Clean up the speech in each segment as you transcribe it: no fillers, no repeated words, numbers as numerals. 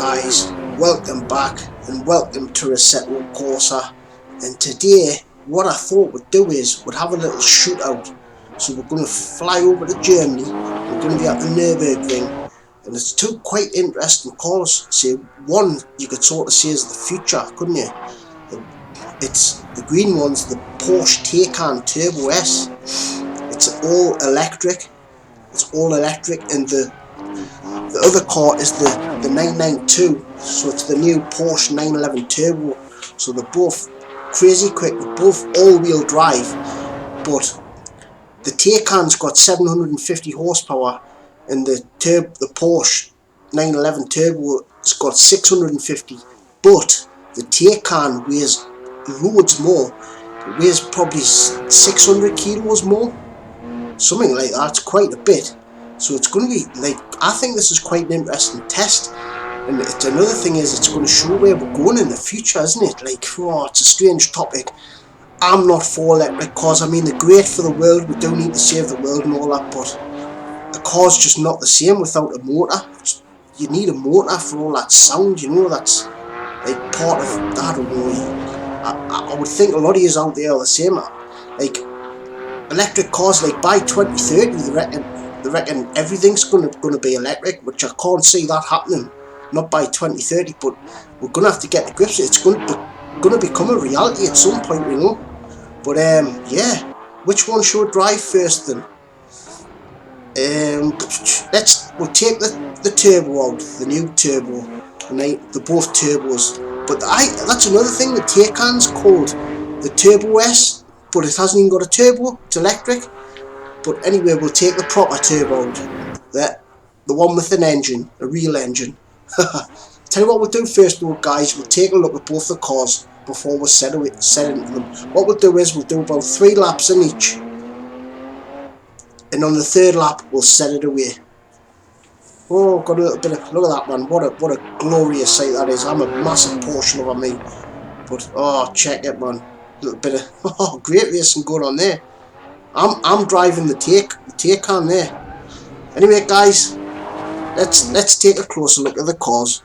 guys, welcome back and welcome to Assetto Corsa. And today what I thought we'd do is we'd have a little shootout. So we're going to fly over to Germany, we're going to be at the Nürburgring, and it's two quite interesting cars. See, one you could sort of say is the future, couldn't you? It's the green one's the Porsche Taycan Turbo S. It's all electric, and the other car is the 992, so it's the new Porsche 911 Turbo. So they're both crazy quick, they're both all-wheel drive, but the Taycan's got 750 horsepower and the Porsche 911 Turbo has got 650, but the Taycan weighs loads more. It weighs probably 600 kilos more, something like that. It's quite a bit. So it's going to be like, I think this is quite an interesting test. And it's, another thing is, it's going to show where we're going in the future, isn't it? Like, oh, it's a strange topic. I'm not for electric cars. I mean, they're great for the world. We do need to save the world and all that, but a car's just not the same without a motor. You need a motor for all that sound, you know. That's like part of, I don't know. I would think a lot of you out there are the same. Like, electric cars, like by 2030, they reckon everything's going to be electric, which I can't see that happening. Not by 2030, but we're going to have to get to grips with it. It's going to become a reality at some point, you know. But yeah, which one should I drive first then? We'll take the turbo out, the new turbo, and they're both turbos. But that's another thing. The Taycan's called the Turbo S, but it hasn't even got a turbo. It's electric. But anyway, we'll take the proper turbo out. The one with an engine, a real engine. Tell you what we'll do first though, guys. We'll take a look at both the cars before we set into them. What we'll do is we'll do about 3 laps in each, and on the 3rd lap we'll set it away. Oh, got a little bit of, look at that, man. What a glorious sight that is. I'm a massive Porsche lover, me. But oh, check it, man. A little bit of, oh, great racing going on there. I'm driving the Taycan there. Anyway, guys, let's take a closer look at the cars.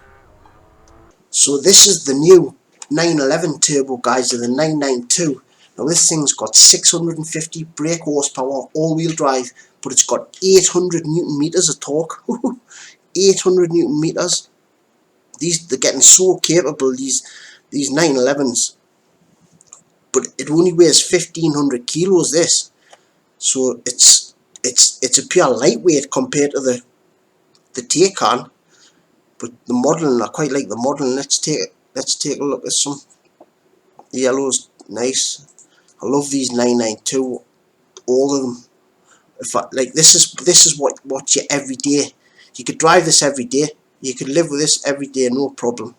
So this is the new 911 Turbo, guys, and the 992. Now this thing's got 650 brake horsepower, all-wheel drive, but it's got 800 Newton meters of torque. 800 Newton meters. They're getting so capable, these 911s. But it only weighs 1500 kilos. This. So it's a pure lightweight compared to the Taycan, but the modelling, I quite like the modelling. Let's take a look at some. The yellow's nice. I love these 992, all of them. In fact, like this is what you everyday. You could drive this every day. You could live with this every day, no problem.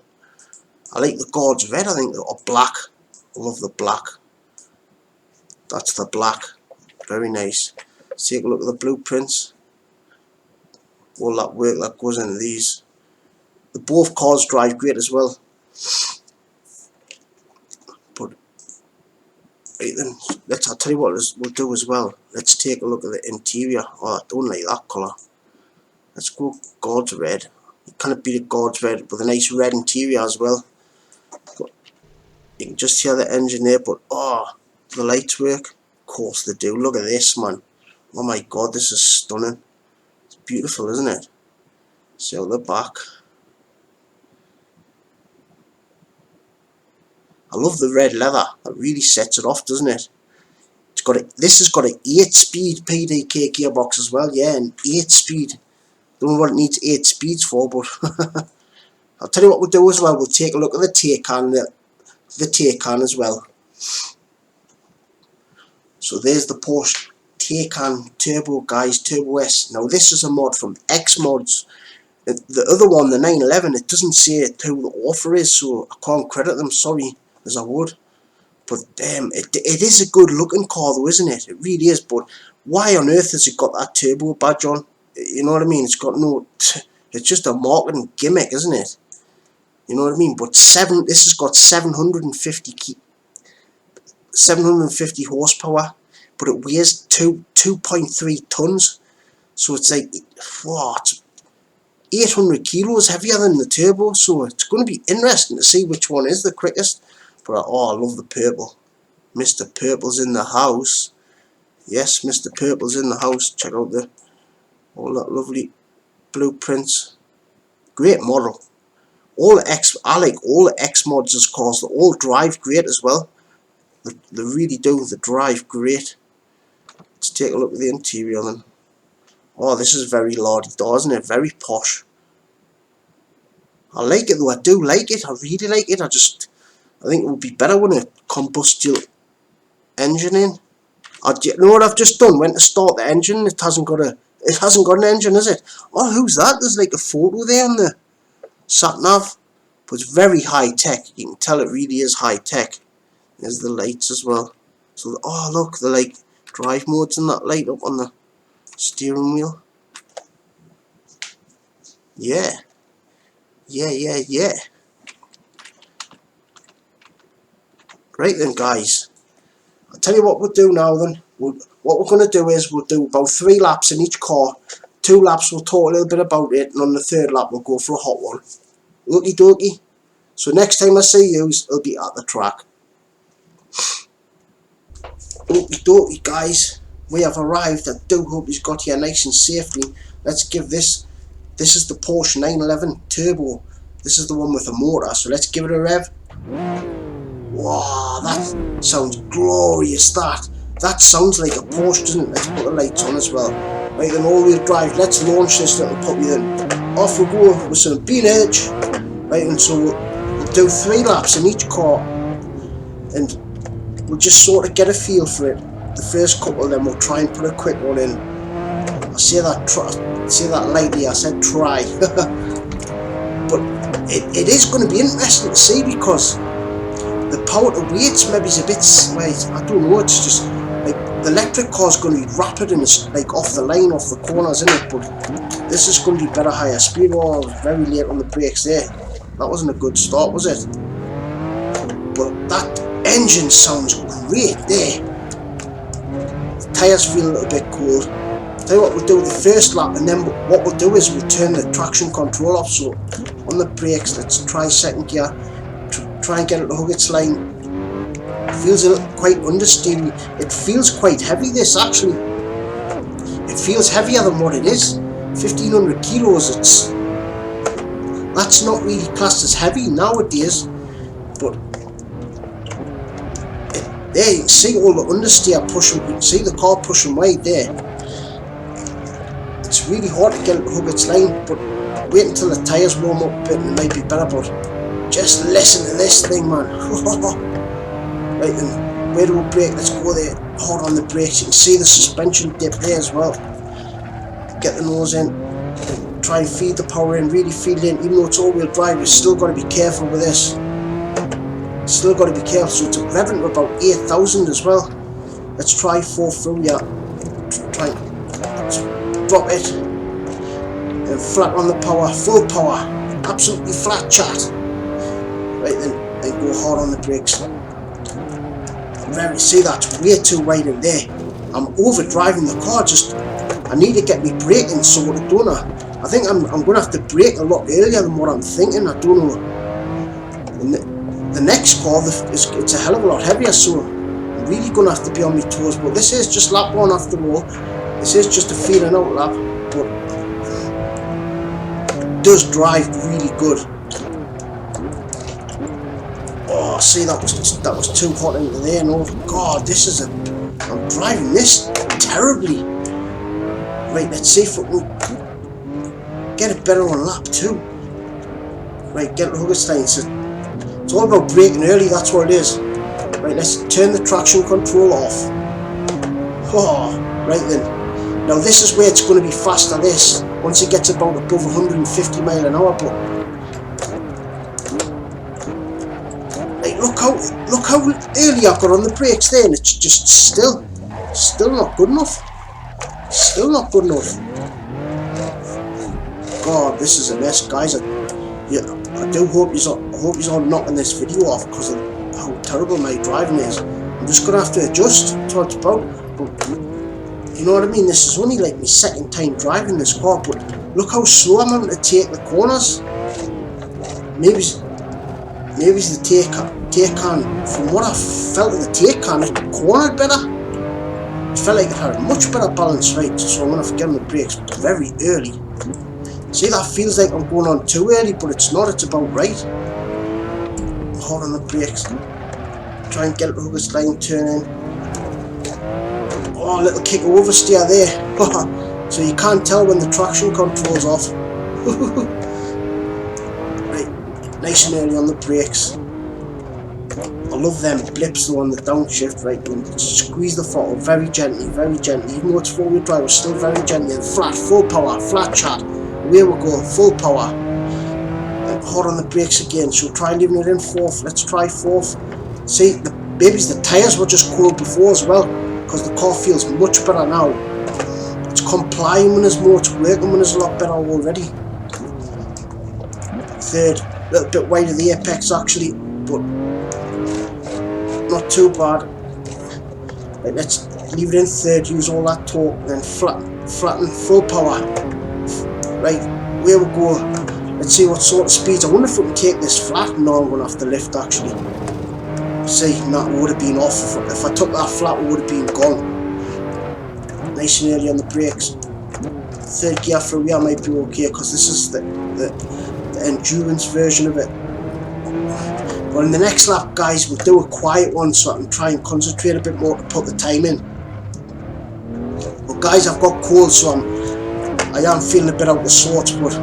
I like the God's red. I think or black. I love the black. That's the black. Very nice. Let's take a look at the blueprints. All that work that goes into these. Both cars drive great as well. But right then, I'll tell you what we'll do as well. Let's take a look at the interior. Oh, I don't like that colour. Let's go God's red. You can't beat a God's red with a nice red interior as well. You can just hear the engine there, but oh, the lights work. Of course they do. Look at this, man. Oh my God, this is stunning. It's beautiful, isn't it? See out the back. I love the red leather. That really sets it off, doesn't it? This has got an 8-speed PDK gearbox as well. Yeah, an 8-speed. Don't know what it needs 8 speeds for, but I'll tell you what we'll do as well. We'll take a look at the Taycan, the Taycan as well. So there's the Porsche Taycan Turbo, guys, Turbo S. Now this is a mod from X Mods. The other one, the 911, it doesn't say who the author is, so I can't credit them, sorry, as I would. But it is a good looking car though, isn't it? It really is. But why on earth has it got that turbo badge on? You know what I mean? It's got no, it's just a marketing gimmick, isn't it? You know what I mean? But this has got 750 horsepower, but it weighs 2.3 tons. So it's like, what? 800 kilos heavier than the turbo, so it's going to be interesting to see which one is the quickest. But oh, I love the purple. Mr. Purple's in the house. Yes, Mr. Purple's in the house. Check out all that lovely blueprints. Great model. I like all the X mods as cars. They all drive great as well. They really do. They drive great. Let's take a look at the interior then. Oh, this is very la-di-da, isn't it? Very posh. I like it though. I do like it. I really like it. I think it would be better with a combustible engine in. You know what I've just done? Went to start the engine. It hasn't got an engine, is it? Oh, who's that? There's like a photo there on the sat nav. But it's very high tech. You can tell it really is high tech. There's the lights as well. So oh look, the like drive modes and that light up on the steering wheel. Yeah. Right then, guys. I'll tell you what we'll do now then. What we're going to do is we'll do about 3 laps in each car. 2 laps we'll talk a little bit about it, and on the 3rd lap we'll go for a hot one. Okie dokie. So next time I see you, it'll be at the track. Okie dokie, guys. We have arrived. I do hope he's got here nice and safely. Let's give this. This is the Porsche 911 Turbo. This is the one with the motor. So let's give it a rev. Wow, that sounds glorious. That sounds like a Porsche, doesn't it? Let's put the lights on as well. Right then, all-wheel drive. Let's launch this little puppy then. Off we go with some beanage. Right, and so we'll do 3 laps in each car, and we'll just sort of get a feel for it. The first couple, then we'll try and put a quick one in. I say that lightly. I said try, but it is going to be interesting to see, because the power to weights maybe is a bit, I don't know, it's just like the electric car's going to be rapid and it's like off the line, off the corners, isn't it? But this is going to be better higher speed. Oh, I was very late on the brakes there. That wasn't a good start, was it? But that engine sounds great there. The tyres feel a little bit cold. Tell you what we'll do the first lap, and then what we'll do is we'll turn the traction control off. So on the brakes, let's try 2nd gear. Try and get it to hug its line. It feels quite understeery. It feels quite heavy, this actually. It feels heavier than what it is. 1500 kilos. That's not really classed as heavy nowadays. But there you can see all the understeer pushing. You can see the car pushing wide there. It's really hard to get it to hug its line. But wait until the tyres warm up a bit and it might be better. But just listen to this thing, man. Right then, where do we brake? Let's go there. Hard on the brakes. You can see the suspension dip there as well. Get the nose in. Try and feed the power in. Really feed it in. Even though it's all-wheel drive, you've still got to be careful with this. Still got to be careful. So it's revving to about 8,000 as well. Let's try 4 through. Yeah. Try and drop it. And flat on the power. Full power. Absolutely flat, chat. Right then, and go hard on the brakes. See, that's way too wide in there. I'm overdriving the car. I need to get me braking sorted, don't I? I think I'm going to have to brake a lot earlier than what I'm thinking. I don't know. And the next car, it's a hell of a lot heavier, so I'm really going to have to be on my toes. But this is just lap 1 after all. This is just a feeling out lap, but it does drive really good. Oh, see, that was too hot into there. No, God, I'm driving this terribly. Right, let's see if we can get it better on lap 2. Right, get it hug its line. It's all about braking early, that's what it is. Right, let's turn the traction control off. Oh, right then. Now this is where it's going to be faster, this. Once it gets about above 150 miles an hour, but look how early I got on the brakes there, and it's just still not good enough. Still not good enough. God, this is a mess, guys. I do hope you're all knocking this video off because of how terrible my driving is. I'm just gonna have to adjust to what it's about. But you know what I mean? This is only like my 2nd time driving this car, but Look how slow I'm having to take the corners. Maybe it's the Taycan. From what I felt of the Taycan, it cornered better. It felt like it had a much better balance, right? So I'm gonna have to get on the brakes very early. See, that feels like I'm going on too early, but it's not. It's about right. Hold on the brakes. Try and get it over this line, turn in. Oh, a little kick oversteer there. So you can't tell when the traction control's off. Right, nice and early on the brakes. I love them blips though on the downshift, right? And squeeze the throttle very gently, even though it's four-wheel drive, it's still very gently and flat, full power, flat chat. Away we go, full power. And hard on the brakes again, so try leaving it in fourth. Let's try fourth. See, the tyres were just cold before as well, because the car feels much better now. It's complying with us more, it's working with us a lot better already. Third, a little bit wide of the apex actually, but not too bad. Right, let's leave it in third, use all that torque, and then flatten, full power. Right, where we go. Let's see what sort of speeds. I wonder if we can take this flat. No, I'm going to have to lift actually. See, that would have been off. If I took that flat, we would have been gone. Nice and early on the brakes. Third gear for a wheel might be okay, because this is the endurance version of it. But in the next lap, guys, we'll do a quiet one so I can try and concentrate a bit more to put the time in. But guys, I've got cold, so I am feeling a bit out of sorts. But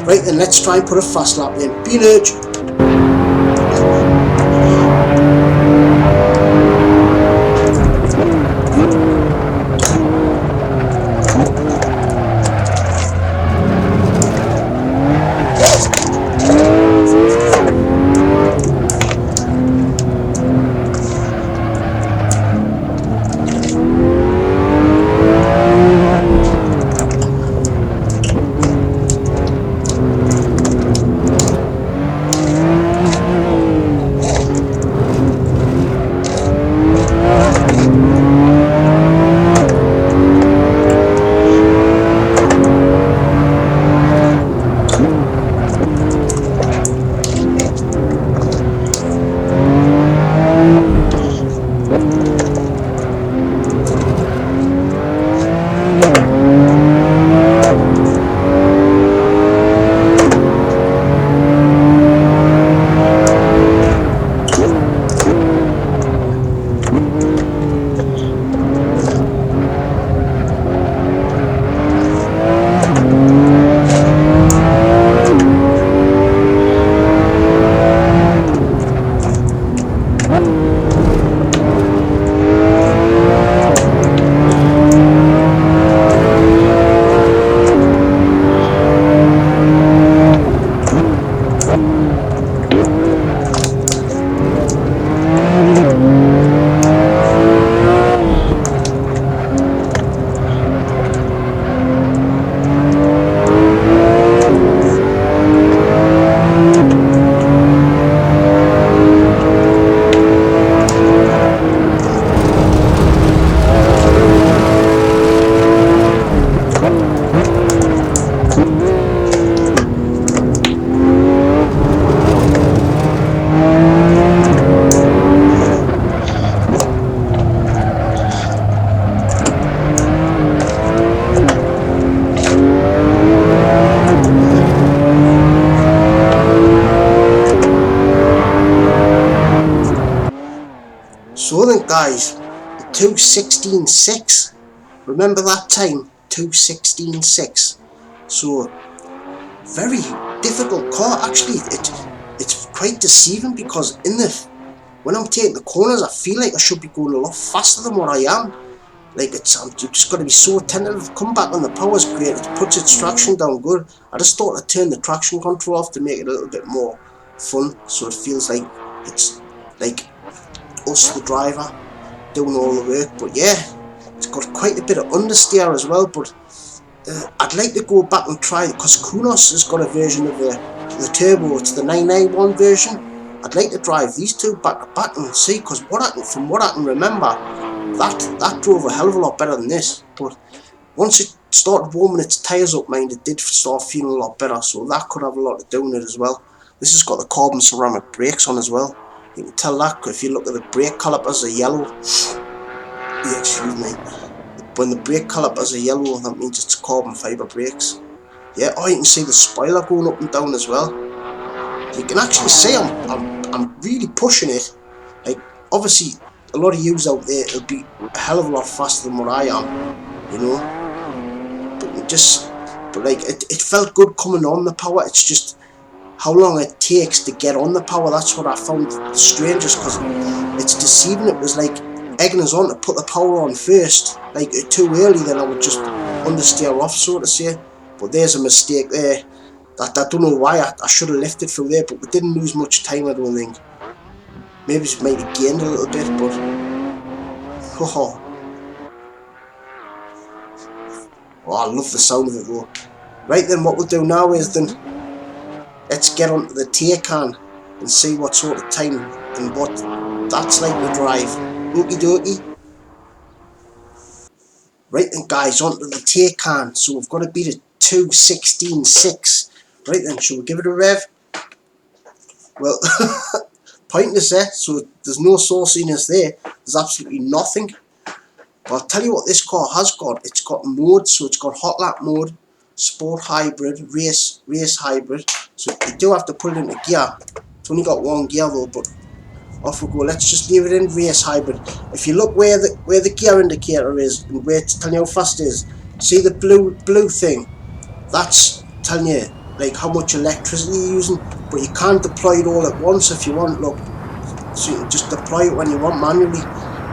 right then, let's try and put a fast lap in. Be an urge. So then guys, the 2:16.6, remember that time, 2:16.6, so very difficult car actually. It's quite deceiving, because when I'm taking the corners I feel like I should be going a lot faster than what I am. Like I'm just got to be so attentive. Come back on the power's great, it puts its traction down good. I just thought I'd turn the traction control off to make it a little bit more fun, so it feels like it's like us the driver doing all the work. But yeah, it's got quite a bit of understeer as well. But I'd like to go back and try it, because Kunos has got a version of the turbo. It's the 991 version. I'd like to drive these two back to back and see, because from what I can remember, that drove a hell of a lot better than this. But once it started warming its tyres up, mind, it did start feeling a lot better, so that could have a lot to do with it as well. This has got the carbon ceramic brakes on as well. You can tell that if you look at the brake calipers are yellow. Yeah, excuse me. When the brake calipers are yellow, that means it's carbon fibre brakes. Yeah, oh, you can see the spoiler going up and down as well. You can actually see I'm really pushing it. Like, obviously, a lot of yous out there will be a hell of a lot faster than what I am, you know. But like, it felt good coming on the power. It's just how long it takes to get on the power. That's what I found the strangest, because it's deceiving. It was like egging us on to put the power on first, like too early, then I would just understeer off, so to say. But there's a mistake there. I don't know why. I should have lifted through there, but we didn't lose much time, I don't think. Maybe it might have gained a little bit, but oh, I love the sound of it though. Right then, what we'll do now is then let's get onto the Taycan and see what sort of time and what that's like to drive. Okie dokie. Right then, guys, onto the Taycan. So we've got to beat a 2:16.6. Right then, shall we give it a rev? Well, pointless there. So there's no sauciness there. There's absolutely nothing. But I'll tell you what this car has got. It's got modes. So it's got hot lap mode, sport hybrid, race hybrid. So you do have to put it into gear. It's only got one gear though, but off we go. Let's just leave it in race hybrid. If you look where the gear indicator is and where it's telling you how fast it is, see the blue thing? That's telling you like how much electricity you're using. But you can't deploy it all at once if you want. Look, so you can just deploy it when you want manually.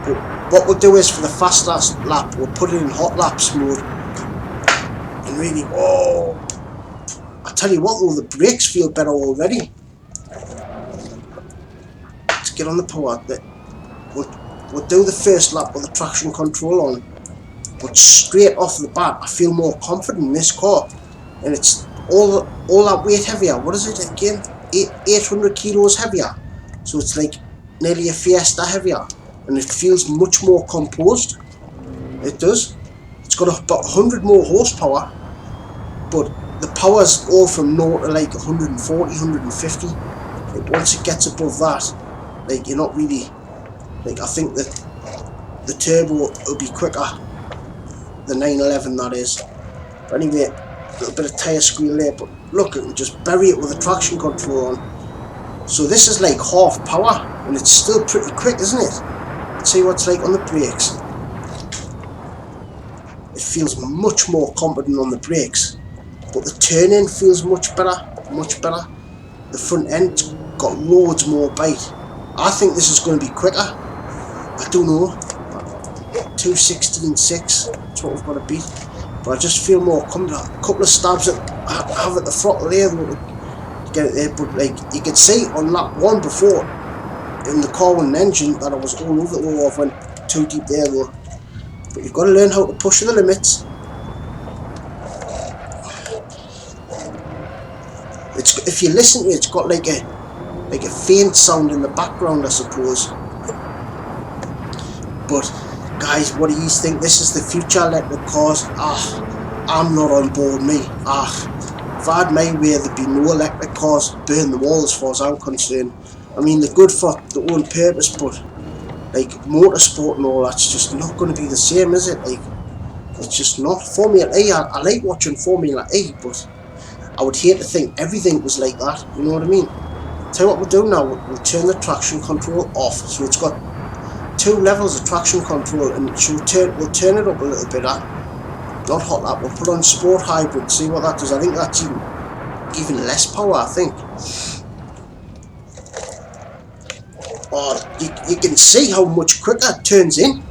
But what we'll do is for the fastest lap, we'll put it in hot laps mode. And really, oh, I tell you what though, the brakes feel better already. Let's get on the power. We'll do the first lap with the traction control on. But straight off the bat, I feel more confident in this car. And it's all that weight heavier. What is it again? 800 kilos heavier. So it's like nearly a Fiesta heavier. And it feels much more composed. It does. It's got about 100 more horsepower. But the power's all from 0 to like 140, 150. Like once it gets above that, like you're not really, like I think that the turbo will be quicker. The 911 that is. But anyway, a little bit of tyre squeal there, but look, it can just bury it with the traction control on. So this is like half power, and it's still pretty quick, isn't it? Let's see what it's like on the brakes. It feels much more competent on the brakes, but the turning feels much better, much better. The front end's got loads more bite. I think this is going to be quicker. I don't know. 2:16.6, that's what we've got to beat. But I just feel more confident. A couple of stabs at have at the throttle there to get it there, but like you could see on lap 1 before in the car with an engine that I was all over the wall. I went too deep there though. But you've got to learn how to push the limits. It's, if you listen to it, it's got like a faint sound in the background, I suppose. But guys, what do you think? This is the future electric cars. I'm not on board, me. If I had my way, there'd be no electric cars. Burn them all as far as I'm concerned. I mean, they're good for their own purpose, but like motorsport and all, that's just not going to be the same, is it? Like, it's just not. Formula E, I like watching Formula E, but I would hate to think everything was like that, you know what I mean? Tell you what we'll do now, we'll turn the traction control off. So it's got 2 levels of traction control, and we'll turn it up a little bit. Not hot lap, we'll put on sport hybrid, see what that does. I think that's even less power, I think. Oh, you can see how much quicker it turns in.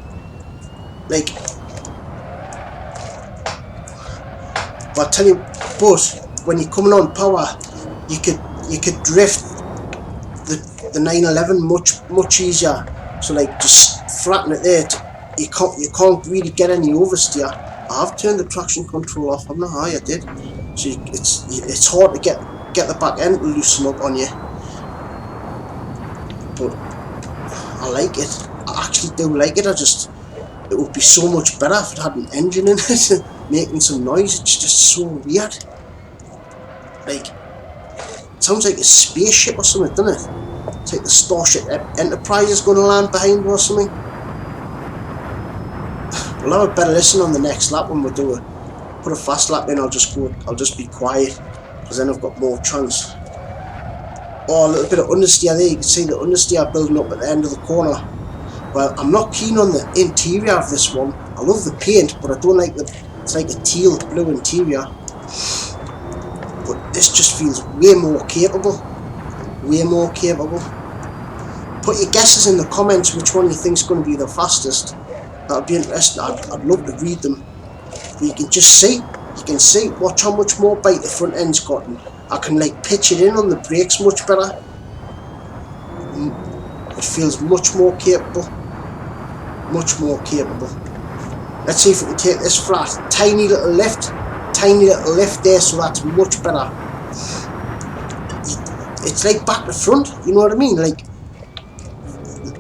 Like, but I tell you, but when you're coming on power, you could drift the 911 much easier. So like just flatten it there. You can't really get any oversteer. I have turned the traction control off. I'm not high, I did. So it's hard to get the back end to loosen up on you. But I like it. I actually do like it. It would be so much better if it had an engine in it. making some noise. It's just so weird. Like, it sounds like a spaceship or something, doesn't it? It's like the Starship Enterprise is going to land behind or something. We'll have a better listen on the next lap when we do it. Put a fast lap in. I'll just be quiet, because then I've got more chance. Oh, a little bit of understeer there. You can see the understeer building up at the end of the corner. Well, I'm not keen on the interior of this one. I love the paint, but I don't like it's like a teal blue interior. But this just feels way more capable. Way more capable. Put your guesses in the comments which one you think is going to be the fastest. That'll be interesting. I'd love to read them. But you can just see. You can see. Watch how much more bite the front end's gotten. I can like pitch it in on the brakes much better. It feels much more capable. Much more capable. Let's see if we can take this flat. Tiny little lift. Tiny little lift there, so that's much better. It's like back to front, you know what I mean? Like,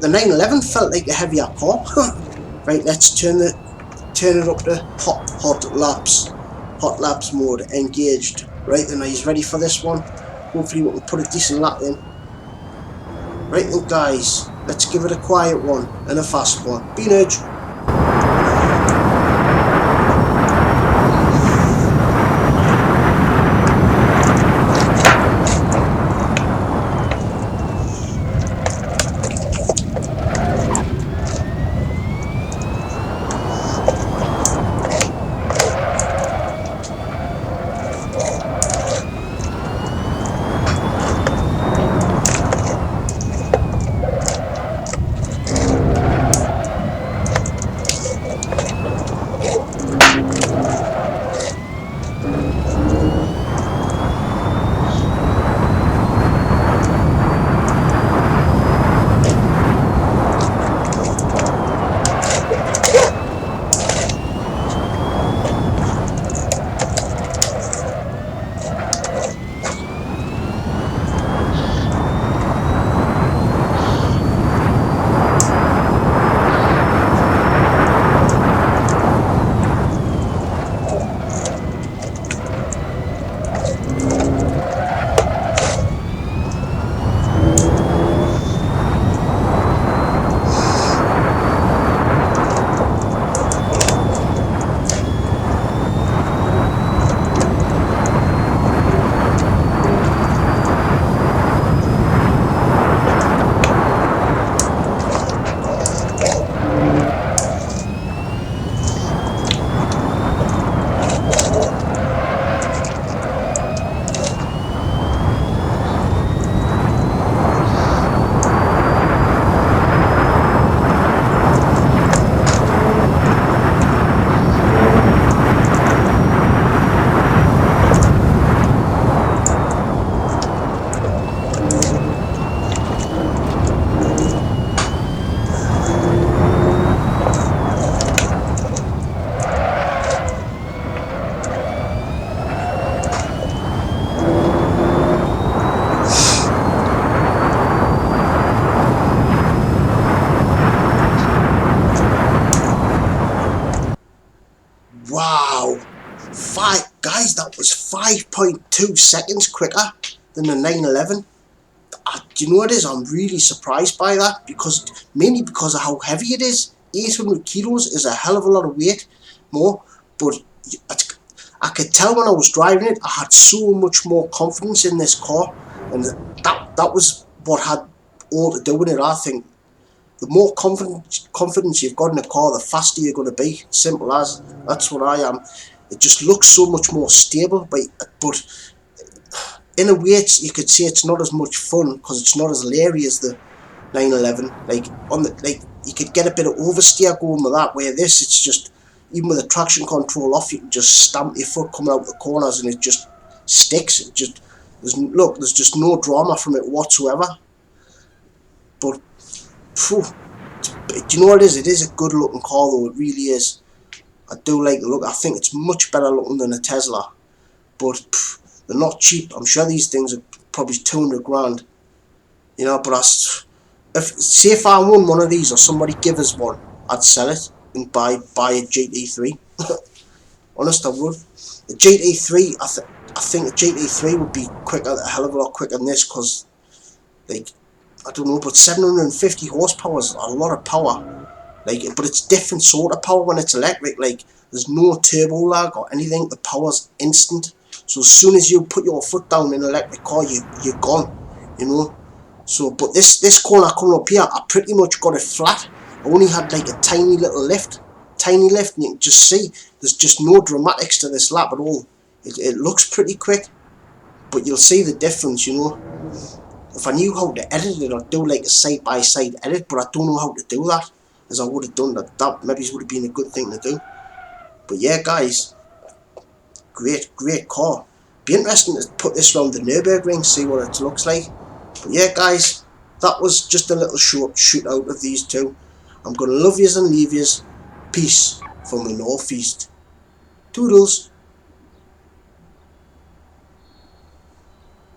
the 911 felt like a heavier car. Right, let's turn it up to hot laps. Hot laps mode, engaged. Right then, he's ready for this one. Hopefully we can put a decent lap in. Right then guys, let's give it a quiet one and a fast one. Be nudge. Wow, guys, that was 5.2 seconds quicker than the 911. Do you know what it is? I'm really surprised by that, mainly because of how heavy it is. 800 kilos is a hell of a lot of weight more, but I could tell when I was driving it, I had so much more confidence in this car, and that was what had all to do with it. I think the more confidence you've got in a car, the faster you're going to be. Simple as. That's what I am. It just looks so much more stable, but in a way, you could say it's not as much fun because it's not as leery as the 911. Like you could get a bit of oversteer going with that. Where this, it's just, even with the traction control off, you can just stamp your foot coming out the corners and it just sticks. There's just no drama from it whatsoever. But phew, do you know what it is? It is a good looking car though. It really is. I do like the look. I think it's much better looking than a Tesla. But they're not cheap. I'm sure these things are probably 200 grand. You know, but say if I won one of these or somebody give us one, I'd sell it and buy a GT3. honest I would. The GT3, I think the GT3 would be quicker, a hell of a lot quicker than this, because, like, I don't know, but 750 horsepower is a lot of power. Like, but it's different sort of power when it's electric. Like, there's no turbo lag or anything. The power's instant. So as soon as you put your foot down in an electric car, you're gone. You know. So, but this corner coming up here, I pretty much got it flat. I only had like a tiny little lift, and you can just see there's just no dramatics to this lap at all. It looks pretty quick, but you'll see the difference. You know. If I knew how to edit it, I'd do like a side-by-side edit, but I don't know how to do that, as I would have done that. That maybe would have been a good thing to do. But yeah, guys, great car. Be interesting to put this around the Nürburgring, see what it looks like. But yeah, guys, that was just a little short shootout of these two. I'm going to love yous and leave yous. Peace from the northeast. Toodles.